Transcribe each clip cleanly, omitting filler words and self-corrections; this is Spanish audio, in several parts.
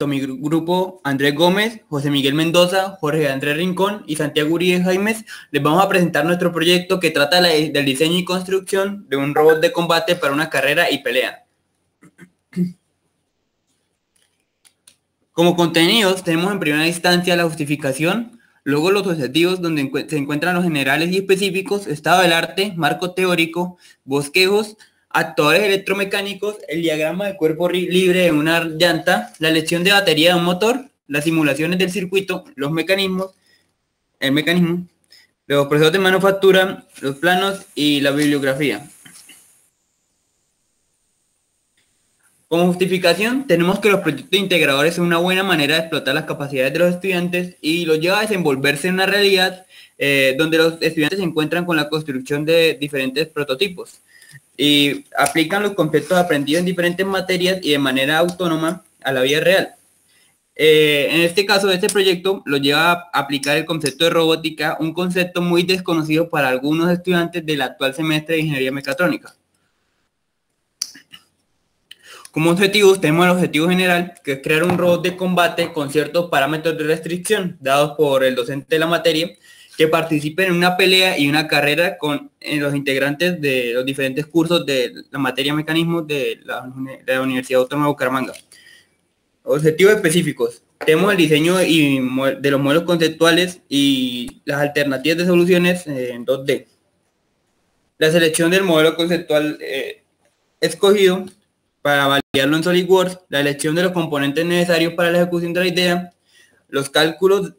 mi grupo Andrés Gómez, José Miguel Mendoza, Jorge Andrés Rincón y Santiago Uribe Jaimes, les vamos a presentar nuestro proyecto que trata del diseño y construcción de un robot de combate para una carrera y pelea. Como contenidos tenemos en primera instancia la justificación, luego los objetivos donde se encuentran los generales y específicos, estado del arte, marco teórico, bosquejos, actuadores electromecánicos, el diagrama de cuerpo libre de una llanta, la elección de batería de un motor, las simulaciones del circuito, los mecanismos, el mecanismo, los procesos de manufactura, los planos y la bibliografía. Como justificación, tenemos que los proyectos integradores son una buena manera de explotar las capacidades de los estudiantes y los lleva a desenvolverse en una realidad donde los estudiantes se encuentran con la construcción de diferentes prototipos y aplican los conceptos aprendidos en diferentes materias y de manera autónoma a la vida real. En este caso, este proyecto lo lleva a aplicar el concepto de robótica, un concepto muy desconocido para algunos estudiantes del actual semestre de Ingeniería Mecatrónica. Como objetivos tenemos el objetivo general, que es crear un robot de combate con ciertos parámetros de restricción dados por el docente de la materia, que participe en una pelea y una carrera con los integrantes de los diferentes cursos de la materia mecanismos de la Universidad Autónoma de Bucaramanga. Objetivos específicos. Tenemos el diseño de los modelos conceptuales y las alternativas de soluciones en 2D. La selección del modelo conceptual escogido para validarlo en SolidWorks, la elección de los componentes necesarios para la ejecución de la idea, los cálculos,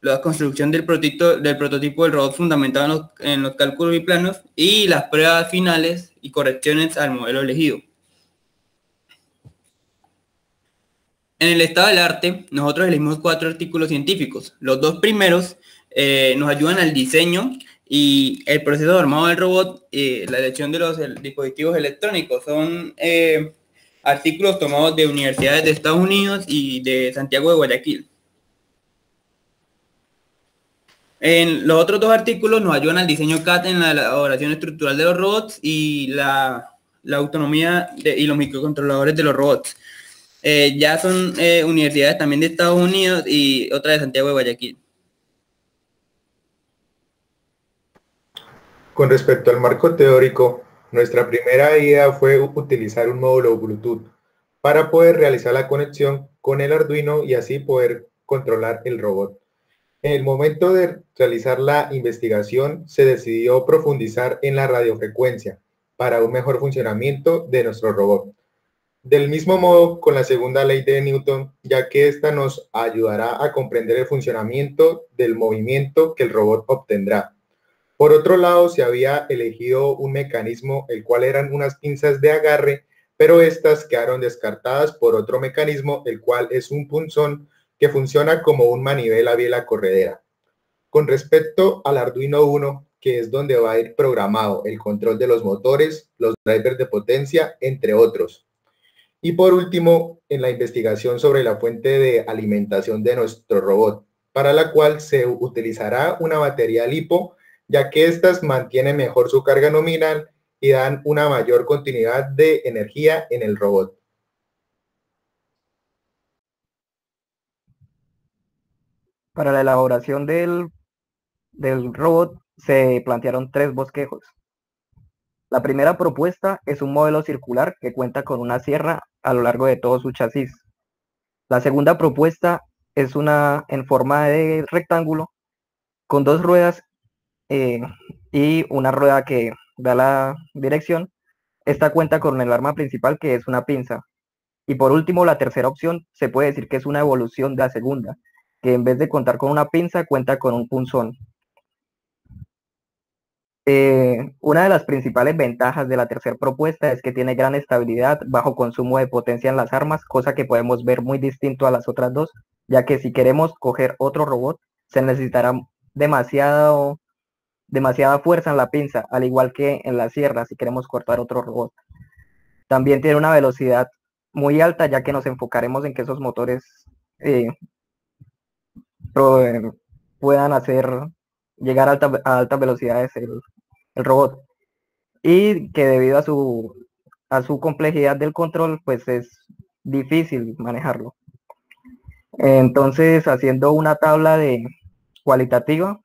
la construcción del prototipo del robot fundamentado en los cálculos y planos y las pruebas finales y correcciones al modelo elegido. En el estado del arte, nosotros elegimos 4 artículos científicos. Los 2 primeros nos ayudan al diseño y el proceso de armado del robot, la elección de los dispositivos electrónicos. Son artículos tomados de universidades de Estados Unidos y de Santiago de Guayaquil. En los otros 2 artículos nos ayudan al diseño CAD en la elaboración estructural de los robots y la autonomía y los microcontroladores de los robots. Ya son universidades también de Estados Unidos y otra de Santiago de Guayaquil. Con respecto al marco teórico, nuestra primera idea fue utilizar un módulo Bluetooth para poder realizar la conexión con el Arduino y así poder controlar el robot. En el momento de realizar la investigación, se decidió profundizar en la radiofrecuencia para un mejor funcionamiento de nuestro robot. Del mismo modo, con la segunda ley de Newton, ya que esta nos ayudará a comprender el funcionamiento del movimiento que el robot obtendrá. Por otro lado, se había elegido un mecanismo, el cual eran unas pinzas de agarre, pero estas quedaron descartadas por otro mecanismo, el cual es un punzón que funciona como un manivela biela corredera. Con respecto al Arduino Uno, que es donde va a ir programado el control de los motores, los drivers de potencia, entre otros. Y por último, en la investigación sobre la fuente de alimentación de nuestro robot, para la cual se utilizará una batería LiPo, ya que éstas mantienen mejor su carga nominal y dan una mayor continuidad de energía en el robot. Para la elaboración del robot se plantearon 3 bosquejos. La primera propuesta es un modelo circular que cuenta con una sierra a lo largo de todo su chasis. La segunda propuesta es una en forma de rectángulo con 2 ruedas y una rueda que da la dirección. Esta cuenta con el arma principal, que es una pinza. Y por último, la tercera opción se puede decir que es una evolución de la segunda, que en vez de contar con una pinza, cuenta con un punzón. Una de las principales ventajas de la tercera propuesta es que tiene gran estabilidad, bajo consumo de potencia en las armas, cosa que podemos ver muy distinto a las otras 2, ya que si queremos coger otro robot, se necesitará demasiada fuerza en la pinza, al igual que en la sierra si queremos cortar otro robot. También tiene una velocidad muy alta, ya que nos enfocaremos en que esos motores puedan llegar a altas velocidades el robot, y que debido a su complejidad del control, pues es difícil manejarlo. Entonces, haciendo una tabla de cualitativa,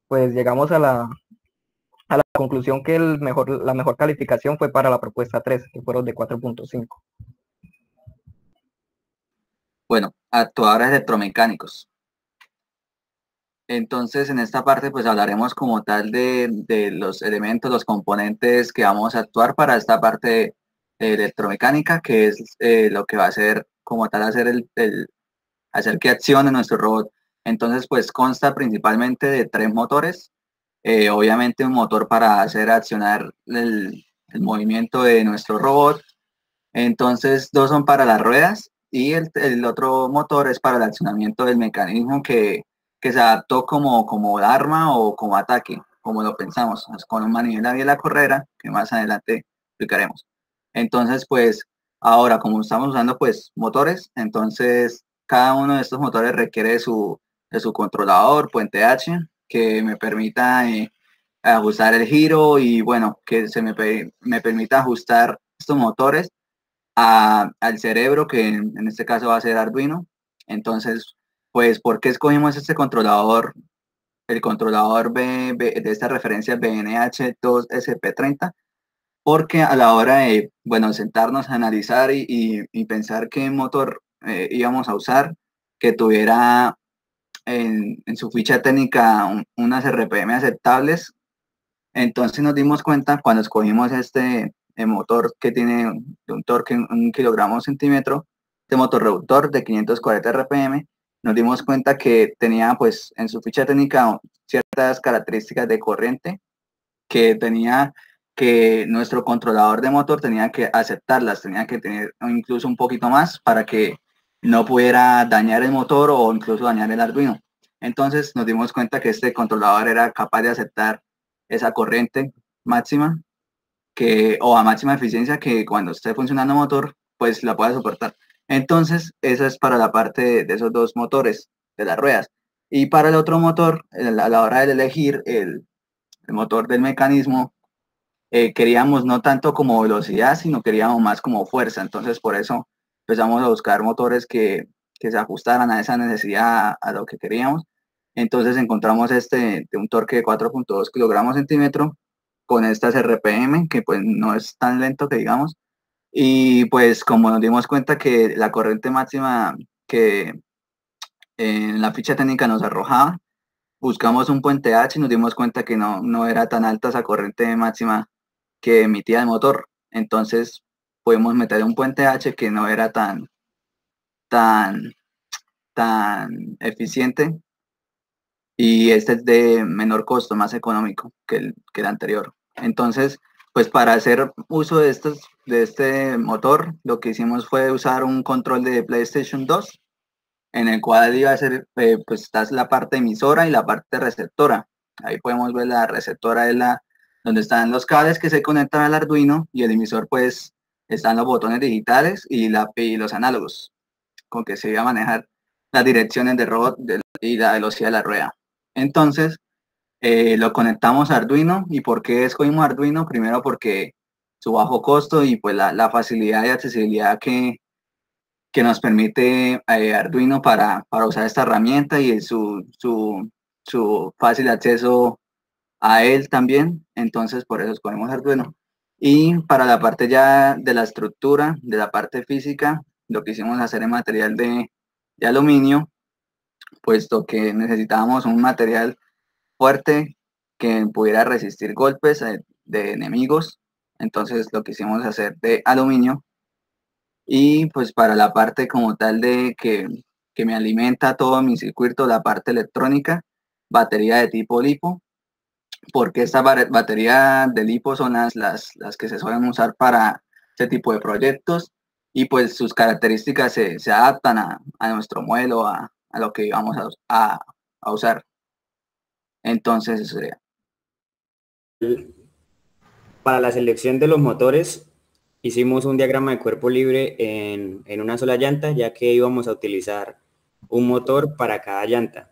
pues llegamos a la conclusión que la mejor calificación fue para la propuesta 3, que fueron de 4.5. Bueno, actuadores electromecánicos. Entonces, en esta parte, pues hablaremos como tal de los elementos, los componentes que vamos a actuar para esta parte electromecánica, que es lo que va a hacer como tal hacer que accione nuestro robot. Entonces, pues consta principalmente de 3 motores. Obviamente un motor para hacer accionar el movimiento de nuestro robot. Entonces, 2 son para las ruedas y el otro motor es para el accionamiento del mecanismo que se adaptó como arma o como ataque, como lo pensamos, con un manivela y la correa, que más adelante explicaremos. Entonces, pues, ahora, como estamos usando, pues, motores, entonces, cada uno de estos motores requiere de su controlador, puente H, que me permita ajustar el giro y, bueno, que me permita ajustar estos motores al cerebro, que en este caso va a ser Arduino. Entonces, pues, ¿por qué escogimos este controlador? El controlador de esta referencia BNH2SP30, porque a la hora de, bueno, sentarnos a analizar y pensar qué motor íbamos a usar, que tuviera en su ficha técnica unas RPM aceptables, entonces nos dimos cuenta cuando escogimos este motor que tiene un torque en 1 kilogramo centímetro, este motor reductor de 540 RPM, nos dimos cuenta que tenía pues en su ficha técnica ciertas características de corriente que tenía que nuestro controlador de motor tenía que aceptarlas, tenía que tener incluso un poquito más para que no pudiera dañar el motor o incluso dañar el Arduino. Entonces nos dimos cuenta que este controlador era capaz de aceptar esa corriente máxima o a máxima eficiencia que cuando esté funcionando el motor, pues la pueda soportar. Entonces, eso es para la parte de esos 2 motores de las ruedas. Y para el otro motor, a la hora de elegir el motor del mecanismo, queríamos no tanto como velocidad, sino queríamos más como fuerza. Entonces, por eso empezamos a buscar motores que se ajustaran a esa necesidad, a lo que queríamos. Entonces encontramos de un torque de 4.2 kilogramos centímetro con estas RPM, que pues no es tan lento que digamos. Y pues como nos dimos cuenta que la corriente máxima que en la ficha técnica nos arrojaba, buscamos un puente H y nos dimos cuenta que no era tan alta esa corriente máxima que emitía el motor. Entonces podemos meter un puente H que no era tan eficiente, y este es de menor costo, más económico que el anterior. Entonces, pues para hacer uso de este motor, lo que hicimos fue usar un control de PlayStation 2, en el cual iba a ser, pues está la parte emisora y la parte receptora. Ahí podemos ver la receptora, donde están los cables que se conectan al Arduino, y el emisor pues están los botones digitales y los análogos, con que se iba a manejar las direcciones del robot y la velocidad de la rueda. Entonces, lo conectamos a Arduino. ¿Y por qué escogimos Arduino? Primero porque su bajo costo y pues la facilidad y accesibilidad que nos permite Arduino para usar esta herramienta, y su fácil acceso a él también. Entonces, por eso escogimos Arduino. Y para la parte ya de la estructura, de la parte física, lo que hicimos hacer en material de aluminio, puesto que necesitábamos un material fuerte que pudiera resistir golpes de enemigos. Entonces lo que hicimos hacer de aluminio. Y pues para la parte como tal de que me alimenta todo mi circuito, la parte electrónica, batería de tipo LiPo, porque esta batería de LiPo son las que se suelen usar para este tipo de proyectos, y pues sus características se adaptan a nuestro modelo, a lo que vamos a usar. Entonces eso sería. Para la selección de los motores, hicimos un diagrama de cuerpo libre en una sola llanta, ya que íbamos a utilizar un motor para cada llanta.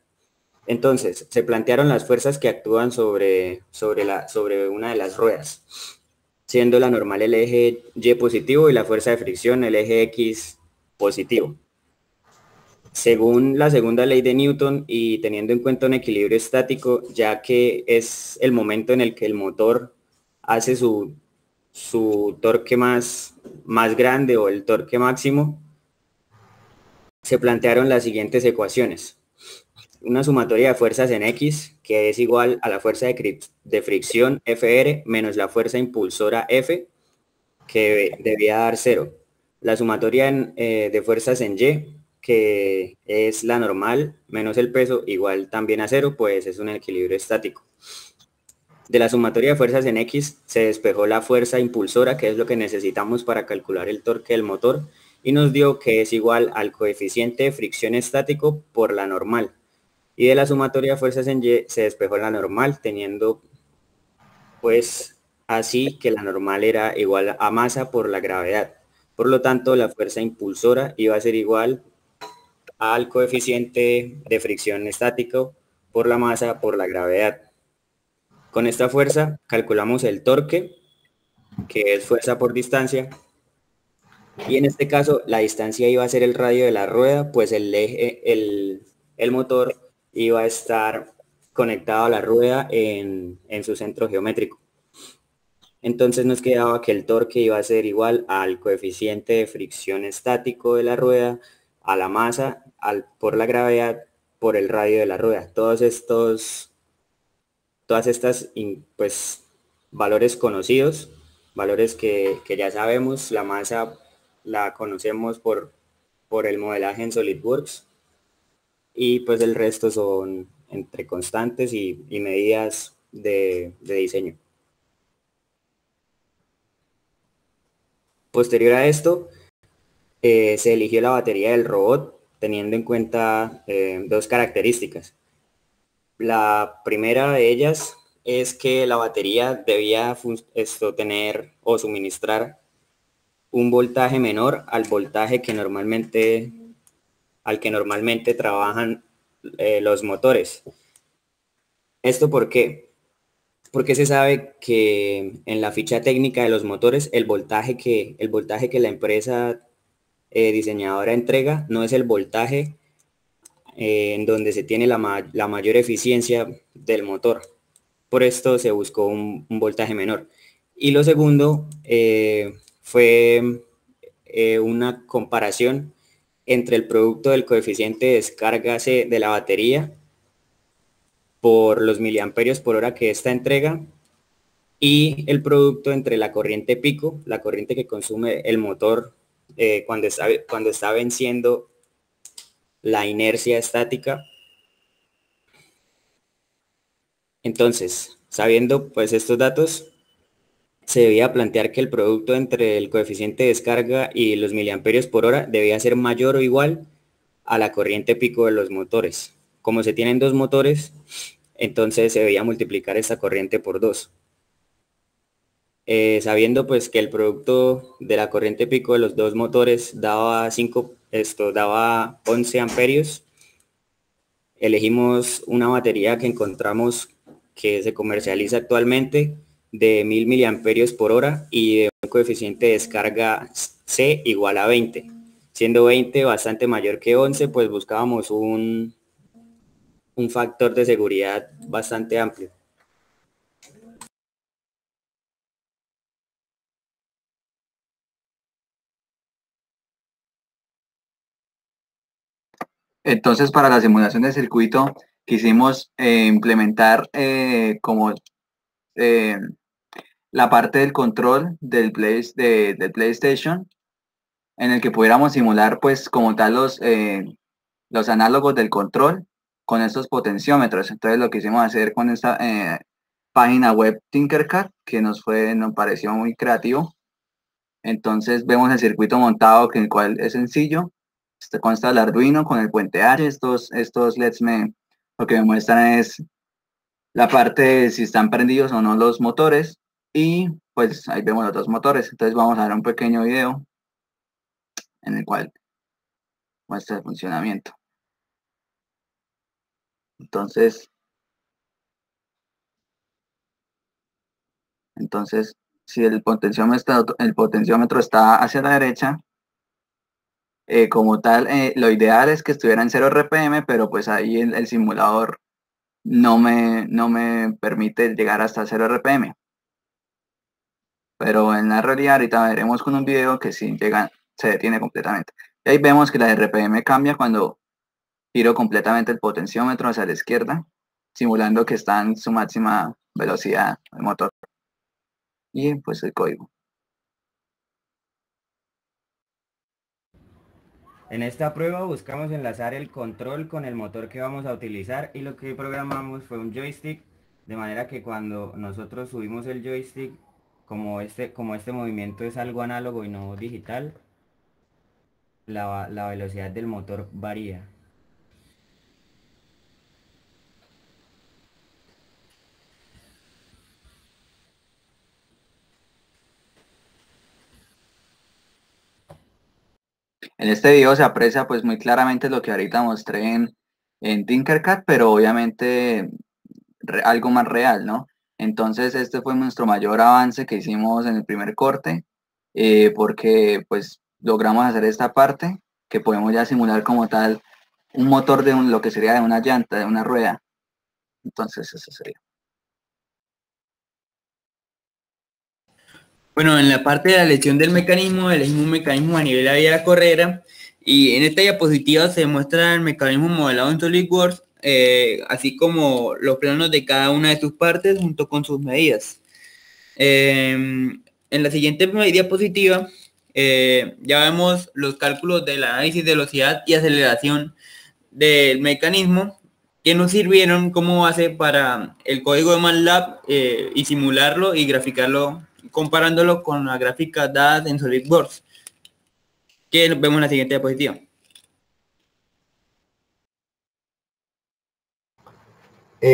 Entonces, se plantearon las fuerzas que actúan sobre una de las ruedas, siendo la normal el eje Y positivo y la fuerza de fricción el eje X positivo. Según la segunda ley de Newton y teniendo en cuenta un equilibrio estático, ya que es el momento en el que el motor hace su torque más grande o el torque máximo, se plantearon las siguientes ecuaciones. Una sumatoria de fuerzas en X, que es igual a la fuerza de fricción Fr menos la fuerza impulsora F, que debía dar 0. La sumatoria de fuerzas en Y, que es la normal menos el peso, igual también a 0, pues es un equilibrio estático. De la sumatoria de fuerzas en X se despejó la fuerza impulsora, que es lo que necesitamos para calcular el torque del motor, y nos dio que es igual al coeficiente de fricción estático por la normal. Y de la sumatoria de fuerzas en Y se despejó la normal, teniendo pues así que la normal era igual a masa por la gravedad. Por lo tanto, la fuerza impulsora iba a ser igual al coeficiente de fricción estático por la masa por la gravedad. Con esta fuerza calculamos el torque, que es fuerza por distancia, y en este caso la distancia iba a ser el radio de la rueda, pues el motor iba a estar conectado a la rueda en su centro geométrico. Entonces nos quedaba que el torque iba a ser igual al coeficiente de fricción estático de la rueda, a la masa, por la gravedad, por el radio de la rueda. Todas estas pues, valores conocidos, valores que ya sabemos. La masa la conocemos por el modelaje en SolidWorks, y pues el resto son entre constantes y medidas de diseño. Posterior a esto, se eligió la batería del robot teniendo en cuenta dos características. La primera de ellas es que la batería debía tener o suministrar un voltaje menor al voltaje al que normalmente trabajan los motores. ¿Esto por qué? Porque se sabe que en la ficha técnica de los motores el voltaje que la empresa diseñadora entrega no es el voltaje en donde se tiene la mayor eficiencia del motor. Por esto se buscó un voltaje menor. Y lo segundo fue una comparación entre el producto del coeficiente de descarga C de la batería por los miliamperios por hora que esta entrega, y el producto entre la corriente pico, la corriente que consume el motor cuando está venciendo la inercia estática. Entonces, sabiendo pues estos datos, se debía plantear que el producto entre el coeficiente de descarga y los miliamperios por hora debía ser mayor o igual a la corriente pico de los motores. Como se tienen dos motores, entonces se debía multiplicar esta corriente por 2. Sabiendo pues que el producto de la corriente pico de los dos motores daba 11 amperios, elegimos una batería que encontramos que se comercializa actualmente de 1000 miliamperios por hora y de un coeficiente de descarga C igual a 20. Siendo 20 bastante mayor que 11, pues buscábamos un factor de seguridad bastante amplio. Entonces, para la simulación de circuito, quisimos implementar como la parte del control del PlayStation, en el que pudiéramos simular, pues, como tal, los análogos del control con estos potenciómetros. Entonces, lo que hicimos hacer con esta página web Tinkercad, que nos pareció muy creativo. Entonces, vemos el circuito montado, que el cual es sencillo. Consta el Arduino con el puente H. Estos LEDs lo que me muestran es la parte de si están prendidos o no los motores, y pues ahí vemos los dos motores. Entonces vamos a ver un pequeño video en el cual muestra el funcionamiento. Entonces si el potenciómetro está hacia la derecha, como tal, lo ideal es que estuviera en 0 RPM, pero pues ahí el simulador no me permite llegar hasta 0 RPM. Pero en la realidad ahorita veremos con un video que sí llega, se detiene completamente. Y ahí vemos que la RPM cambia cuando giro completamente el potenciómetro hacia la izquierda, simulando que está en su máxima velocidad el motor. Y pues el código. En esta prueba buscamos enlazar el control con el motor que vamos a utilizar y lo que programamos fue un joystick, de manera que cuando nosotros subimos el joystick, como este movimiento es algo análogo y no digital, la velocidad del motor varía. En este video se aprecia pues muy claramente lo que ahorita mostré en Tinkercad, pero obviamente algo más real, ¿no? Entonces este fue nuestro mayor avance que hicimos en el primer corte, porque pues logramos hacer esta parte que podemos ya simular como tal un motor de lo que sería de una llanta, de una rueda. Entonces eso sería. Bueno, en la parte de la lección del mecanismo, elegimos un mecanismo a nivel de la vía de la carrera y en esta diapositiva se muestra el mecanismo modelado en SolidWorks, así como los planos de cada una de sus partes junto con sus medidas. En la siguiente diapositiva ya vemos los cálculos del análisis de velocidad y aceleración del mecanismo que nos sirvieron como base para el código de MATLAB y simularlo y graficarlo comparándolo con las gráficas dadas en SolidWorks, que vemos en la siguiente diapositiva.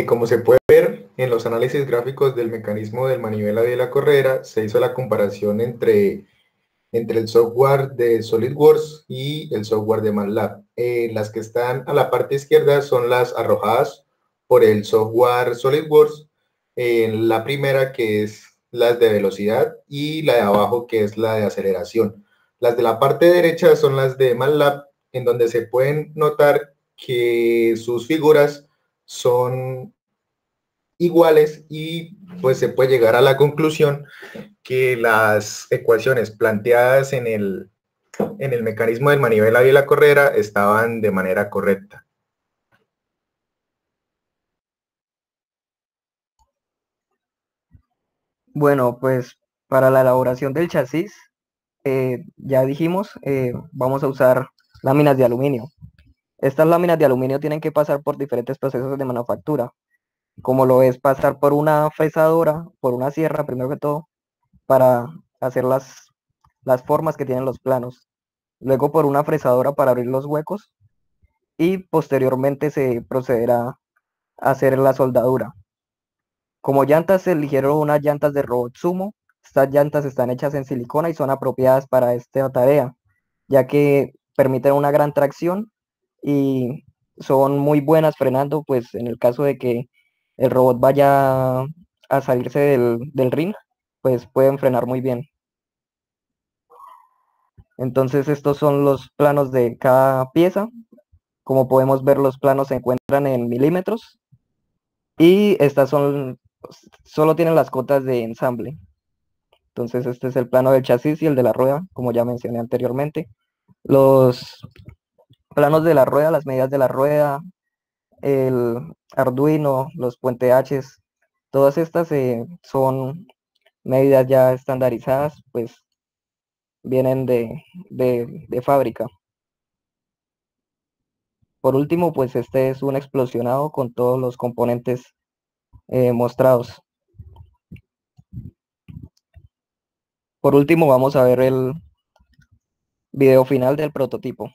Como se puede ver en los análisis gráficos del mecanismo del manivela de la correa, se hizo la comparación entre el software de SolidWorks y el software de MATLAB. Las que están a la parte izquierda son las arrojadas por el software SolidWorks. La primera, que es las de velocidad, y la de abajo, que es la de aceleración. Las de la parte derecha son las de MATLAB, en donde se pueden notar que sus figuras son iguales y pues se puede llegar a la conclusión que las ecuaciones planteadas en el mecanismo del manivela y la correa estaban de manera correcta. Bueno, pues para la elaboración del chasis, ya dijimos, vamos a usar láminas de aluminio. Estas láminas de aluminio tienen que pasar por diferentes procesos de manufactura, como lo es pasar por una fresadora, por una sierra, primero que todo, para hacer las formas que tienen los planos. Luego por una fresadora para abrir los huecos y posteriormente se procederá a hacer la soldadura. Como llantas se eligieron unas llantas de robot Sumo. Estas llantas están hechas en silicona y son apropiadas para esta tarea, ya que permiten una gran tracción y son muy buenas frenando, pues en el caso de que el robot vaya a salirse del ring, pues pueden frenar muy bien. Entonces estos son los planos de cada pieza. Como podemos ver, los planos se encuentran en milímetros y estas solo tienen las cotas de ensamble. Entonces este es el plano del chasis y el de la rueda, como ya mencioné anteriormente. Los planos de la rueda, las medidas de la rueda, el Arduino, los puente H's, todas estas son medidas ya estandarizadas, pues vienen de fábrica. Por último, pues este es un explosionado con todos los componentes mostrados. Por último, vamos a ver el video final del prototipo.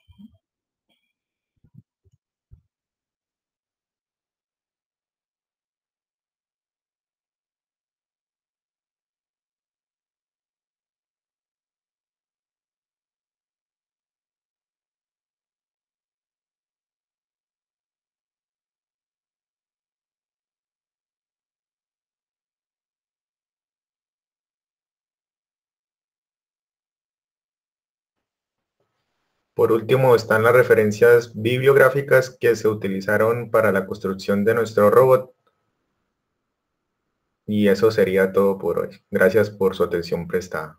Por último, están las referencias bibliográficas que se utilizaron para la construcción de nuestro robot. Y eso sería todo por hoy. Gracias por su atención prestada.